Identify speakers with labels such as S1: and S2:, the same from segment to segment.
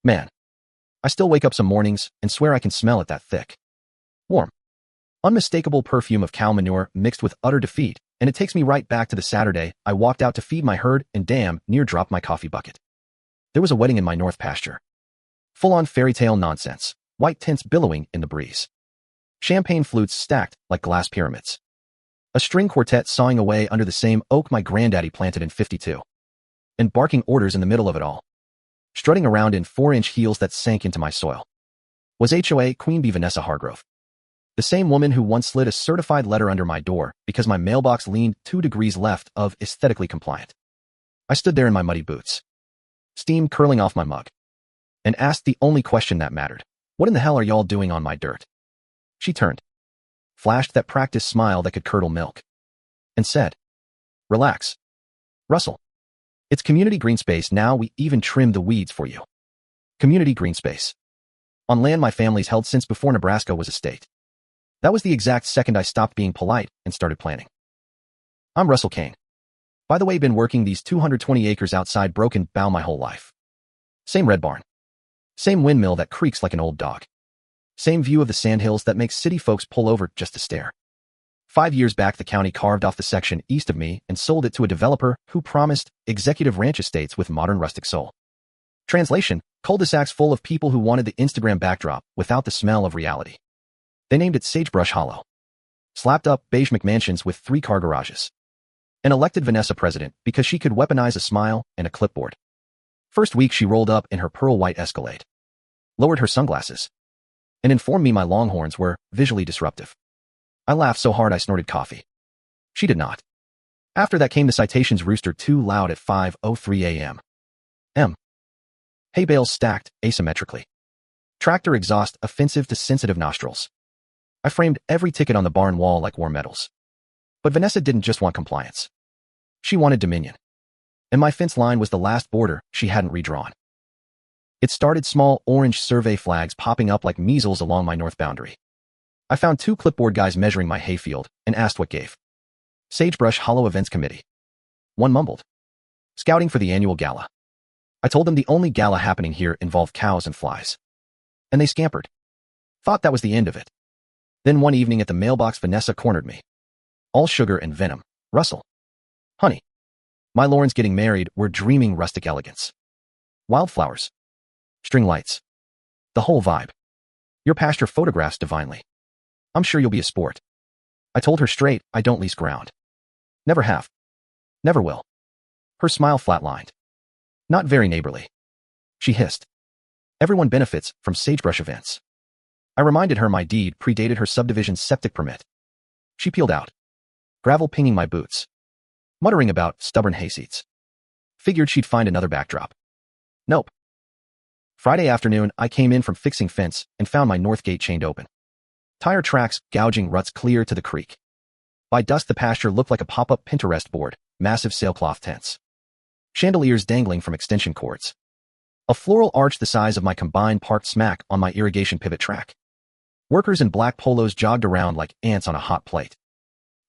S1: Man, I still wake up some mornings and swear I can smell it that thick. Warm, unmistakable perfume of cow manure mixed with utter defeat, and it takes me right back to the Saturday I walked out to feed my herd and damn near dropped my coffee bucket. There was a wedding in my north pasture. Full-on fairy tale nonsense, white tints billowing in the breeze. Champagne flutes stacked like glass pyramids. A string quartet sawing away under the same oak my granddaddy planted in '52. And barking orders in the middle of it all. Strutting around in 4-inch heels that sank into my soil. Was HOA Queen Bee Vanessa Hargrove. The same woman who once slid a certified letter under my door because my mailbox leaned 2 degrees left of aesthetically compliant. I stood there in my muddy boots, steam curling off my mug, and asked the only question that mattered. What in the hell are y'all doing on my dirt? She turned, flashed that practiced smile that could curdle milk, and said, "Relax, Russell. It's community green space now. We even trimmed the weeds for you." Community green space. On land my family's held since before Nebraska was a state. That was the exact second I stopped being polite and started planning. I'm Russell Kane. By the way, been working these 220 acres outside Broken Bow my whole life. Same red barn. Same windmill that creaks like an old dog. Same view of the sandhills that makes city folks pull over just to stare. 5 years back, the county carved off the section east of me and sold it to a developer who promised executive ranch estates with modern rustic soul. Translation, cul-de-sacs full of people who wanted the Instagram backdrop without the smell of reality. They named it Sagebrush Hollow. Slapped up beige McMansions with 3-car garages. And elected Vanessa president because she could weaponize a smile and a clipboard. First week she rolled up in her pearl white Escalade, lowered her sunglasses, and informed me my longhorns were visually disruptive. I laughed so hard I snorted coffee. She did not. After that came the citations rooster too loud at 5:03 a.m. Hay bales stacked asymmetrically. Tractor exhaust offensive to sensitive nostrils. I framed every ticket on the barn wall like war medals. But Vanessa didn't just want compliance. She wanted dominion. And my fence line was the last border she hadn't redrawn. It started small orange survey flags popping up like measles along my north boundary. I found 2 clipboard guys measuring my hayfield and asked what gave. Sagebrush Hollow Events Committee. One mumbled. Scouting for the annual gala. I told them the only gala happening here involved cows and flies. And they scampered. Thought that was the end of it. Then one evening at the mailbox, Vanessa cornered me. All sugar and venom. Russell. Honey. My Lauren's getting married. We're dreaming rustic elegance. Wildflowers. String lights. The whole vibe. Your pasture photographs divinely. I'm sure you'll be a sport. I told her straight, I don't lease ground. Never have. Never will. Her smile flatlined. Not very neighborly. She hissed. Everyone benefits from sagebrush events. I reminded her my deed predated her subdivision's septic permit. She peeled out. Gravel pinging my boots. Muttering about stubborn hayseeds. Figured she'd find another backdrop. Nope. Friday afternoon, I came in from fixing fence and found my north gate chained open. Tire tracks gouging ruts clear to the creek. By dusk, the pasture looked like a pop-up Pinterest board, massive sailcloth tents. Chandeliers dangling from extension cords. A floral arch the size of my combine parked smack on my irrigation pivot track. Workers in black polos jogged around like ants on a hot plate.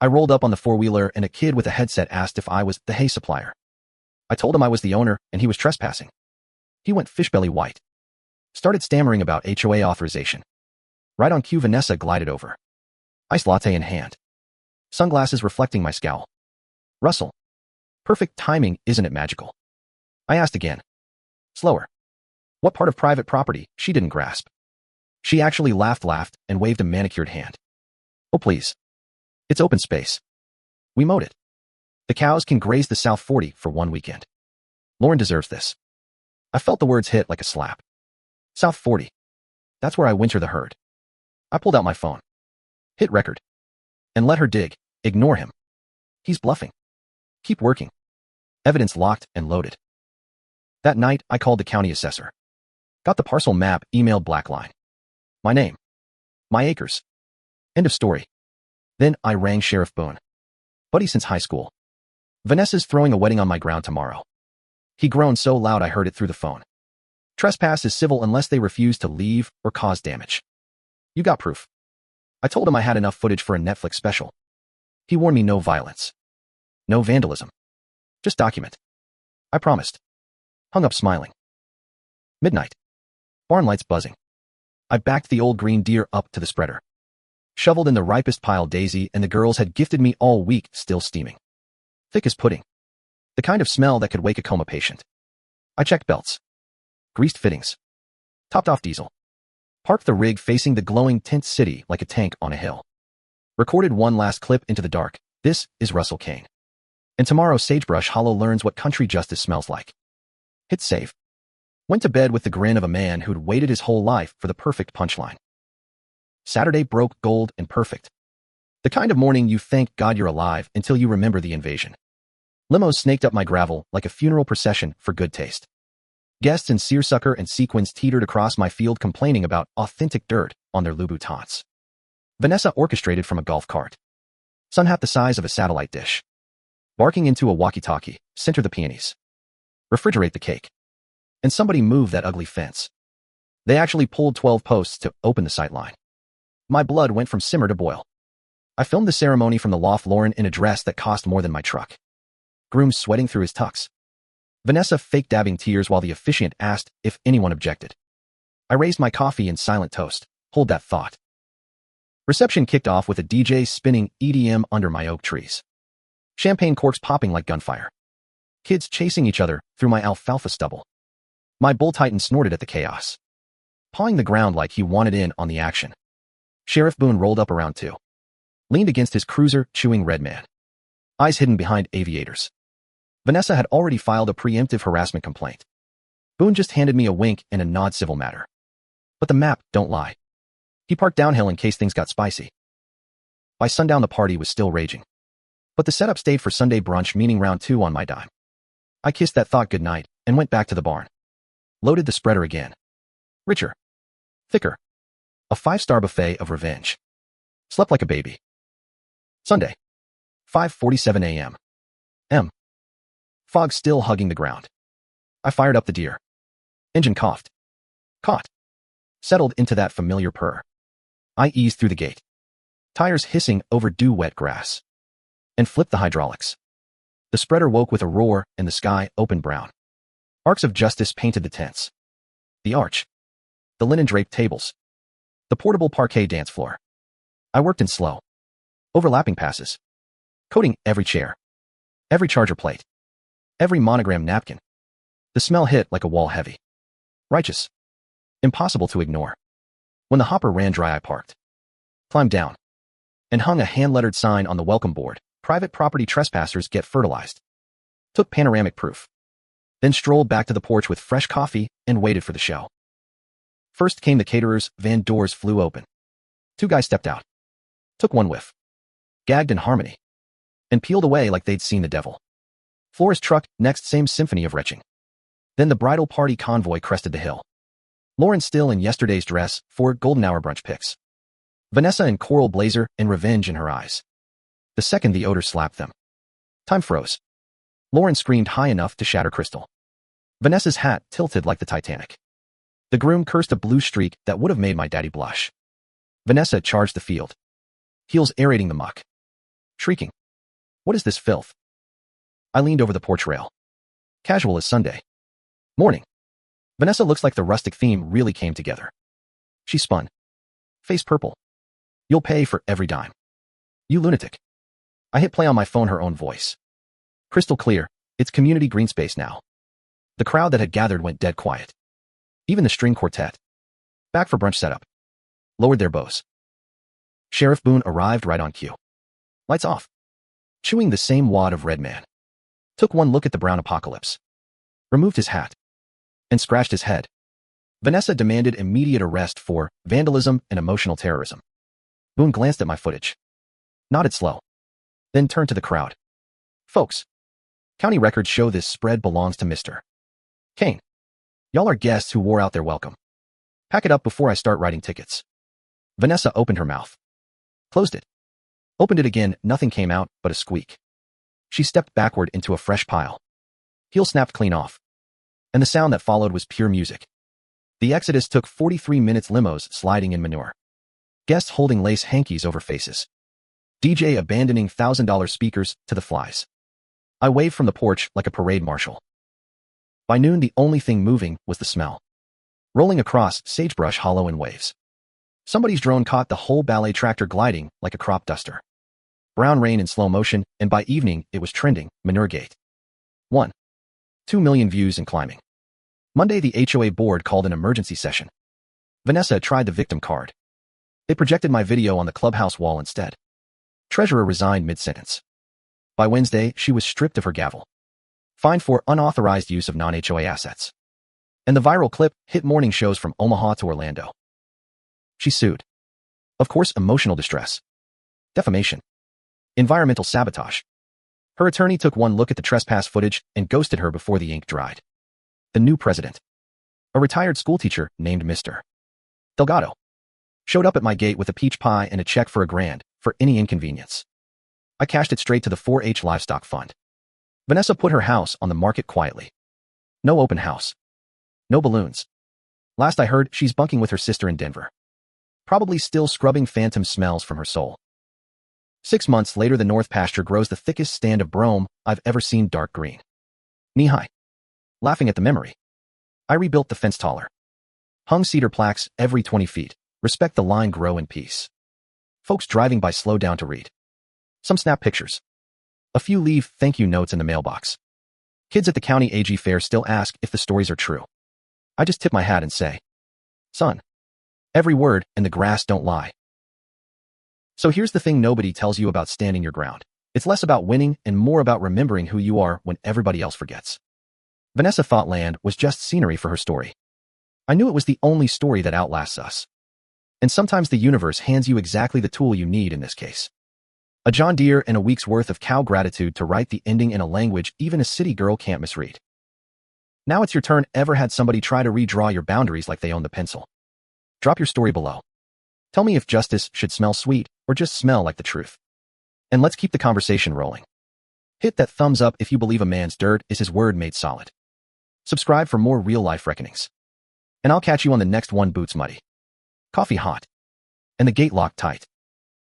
S1: I rolled up on the four-wheeler and a kid with a headset asked if I was the hay supplier. I told him I was the owner and he was trespassing. He went fishbelly white. Started stammering about HOA authorization. Right on cue, Vanessa glided over. Iced latte in hand. Sunglasses reflecting my scowl. Russell. Perfect timing, isn't it magical? I asked again. Slower. What part of private property she didn't grasp. She actually laughed, and waved a manicured hand. Oh, please. It's open space. We mowed it. The cows can graze the South 40 for one weekend. Lauren deserves this. I felt the words hit like a slap. South 40. That's where I winter the herd. I pulled out my phone. Hit record. And let her dig. Ignore him. He's bluffing. Keep working. Evidence locked and loaded. That night, I called the county assessor. Got the parcel map emailed Blackline. My name. My acres. End of story. Then I rang Sheriff Boone. Buddy since high school. Vanessa's throwing a wedding on my ground tomorrow. He groaned so loud I heard it through the phone. Trespass is civil unless they refuse to leave or cause damage. You got proof. I told him I had enough footage for a Netflix special. He warned me no violence. No vandalism. Just document. I promised. Hung up smiling. Midnight. Barn lights buzzing. I backed the old green deer up to the spreader. Shoveled in the ripest pile Daisy and the girls had gifted me all week, still steaming. Thick as pudding. The kind of smell that could wake a coma patient. I checked belts. Greased fittings. Topped off diesel. Parked the rig facing the glowing tent city like a tank on a hill. Recorded one last clip into the dark. This is Russell Kane. And tomorrow Sagebrush Hollow learns what country justice smells like. Hit save. Went to bed with the grin of a man who'd waited his whole life for the perfect punchline. Saturday broke gold and perfect. The kind of morning you thank God you're alive until you remember the invasion. Limos snaked up my gravel like a funeral procession for good taste. Guests in seersucker and sequins teetered across my field complaining about authentic dirt on their Louboutins. Vanessa orchestrated from a golf cart. Sun hat the size of a satellite dish. Barking into a walkie-talkie, center the peonies. Refrigerate the cake. And somebody move that ugly fence. They actually pulled 12 posts to open the sight line. My blood went from simmer to boil. I filmed the ceremony from the loft, Lauren in a dress that cost more than my truck. Groom sweating through his tux. Vanessa fake dabbing tears while the officiant asked if anyone objected. I raised my coffee in silent toast. Hold that thought. Reception kicked off with a DJ spinning EDM under my oak trees. Champagne corks popping like gunfire. Kids chasing each other through my alfalfa stubble. My bull titan snorted at the chaos, pawing the ground like he wanted in on the action. Sheriff Boone rolled up around 2. Leaned against his cruiser, chewing Red Man. Eyes hidden behind aviators. Vanessa had already filed a preemptive harassment complaint. Boone just handed me a wink and a nod, civil matter. But the map don't lie. He parked downhill in case things got spicy. By sundown the party was still raging. But the setup stayed for Sunday brunch, meaning round 2 on my dime. I kissed that thought goodnight and went back to the barn. Loaded the spreader again. Richer. Thicker. A 5-star buffet of revenge. Slept like a baby. Sunday. 5:47 a.m. Fog still hugging the ground. I fired up the deer. Engine coughed. Caught. Settled into that familiar purr. I eased through the gate. Tires hissing over dew-wet grass. And flipped the hydraulics. The spreader woke with a roar and the sky opened brown. Arcs of justice painted the tents. The arch. The linen-draped tables. The portable parquet dance floor. I worked in slow, overlapping passes. Coating every chair. Every charger plate. Every monogram napkin. The smell hit like a wall heavy. Righteous. Impossible to ignore. When the hopper ran dry, I parked. Climbed down. And hung a hand-lettered sign on the welcome board. Private property trespassers get fertilized. Took panoramic proof. Then strolled back to the porch with fresh coffee and waited for the show. First came the caterers, van doors flew open. 2 guys stepped out. Took one whiff. Gagged in harmony. And peeled away like they'd seen the devil. Florist truck, next same symphony of retching. Then the bridal party convoy crested the hill. Lauren still in yesterday's dress, 4 golden hour brunch pics. Vanessa in coral blazer and revenge in her eyes. The second the odor slapped them. Time froze. Lauren screamed high enough to shatter crystal. Vanessa's hat tilted like the Titanic. The groom cursed a blue streak that would have made my daddy blush. Vanessa charged the field. Heels aerating the muck. Shrieking. What is this filth? I leaned over the porch rail. Casual as Sunday. Morning. Vanessa looks like the rustic theme really came together. She spun. Face purple. You'll pay for every dime. You lunatic. I hit play on my phone, her own voice. Crystal clear, it's community green space now. The crowd that had gathered went dead quiet. Even the string quartet. Back for brunch setup. Lowered their bows. Sheriff Boone arrived right on cue. Lights off. Chewing the same wad of Red Man. Took one look at the brown apocalypse. Removed his hat. And scratched his head. Vanessa demanded immediate arrest for vandalism and emotional terrorism. Boone glanced at my footage. Nodded slow. Then turned to the crowd. Folks. County records show this spread belongs to Mr. Kane. Y'all are guests who wore out their welcome. Pack it up before I start writing tickets. Vanessa opened her mouth. Closed it. Opened it again, nothing came out but a squeak. She stepped backward into a fresh pile. Heel snapped clean off. And the sound that followed was pure music. The exodus took 43 minutes, limos sliding in manure. Guests holding lace hankies over faces. DJ abandoning $1,000 speakers to the flies. I waved from the porch like a parade marshal. By noon, the only thing moving was the smell. rolling across sagebrush hollow in waves. Somebody's drone caught the whole ballet tractor gliding like a crop duster. Brown rain in slow motion, and by evening it was trending, Manure Gate. 1. 2 million views and climbing. Monday the HOA board called an emergency session. Vanessa tried the victim card. They projected my video on the clubhouse wall instead. Treasurer resigned mid-sentence. By Wednesday, she was stripped of her gavel. Fined for unauthorized use of non-HOA assets. And the viral clip hit morning shows from Omaha to Orlando. She sued. Of course, emotional distress. Defamation. Environmental sabotage. Her attorney took one look at the trespass footage and ghosted her before the ink dried. The new president, a retired schoolteacher named Mr. Delgado, showed up at my gate with a peach pie and a check for $1,000 for any inconvenience. I cashed it straight to the 4-H livestock fund. Vanessa put her house on the market quietly. No open house. No balloons. Last I heard, she's bunking with her sister in Denver. Probably still scrubbing phantom smells from her soul. 6 months later, the north pasture grows the thickest stand of brome I've ever seen, dark green. Knee-high. Laughing at the memory. I rebuilt the fence taller. Hung cedar plaques every 20 feet. Respect the line, grow in peace. Folks driving by slow down to read. Some snap pictures. A few leave thank you notes in the mailbox. Kids at the county AG fair still ask if the stories are true. I just tip my hat and say, son, every word and the grass don't lie. So here's the thing nobody tells you about standing your ground. It's less about winning and more about remembering who you are when everybody else forgets. Vanessa thought land was just scenery for her story. I knew it was the only story that outlasts us. And sometimes the universe hands you exactly the tool you need in this case. A John Deere and a week's worth of cow gratitude to write the ending in a language even a city girl can't misread. Now it's your turn. Ever had somebody try to redraw your boundaries like they own the pencil? Drop your story below. Tell me if justice should smell sweet or just smell like the truth. And let's keep the conversation rolling. Hit that thumbs up if you believe a man's dirt is his word made solid. Subscribe for more real-life reckonings. And I'll catch you on the next one. Boots muddy, coffee hot, and the gate locked tight.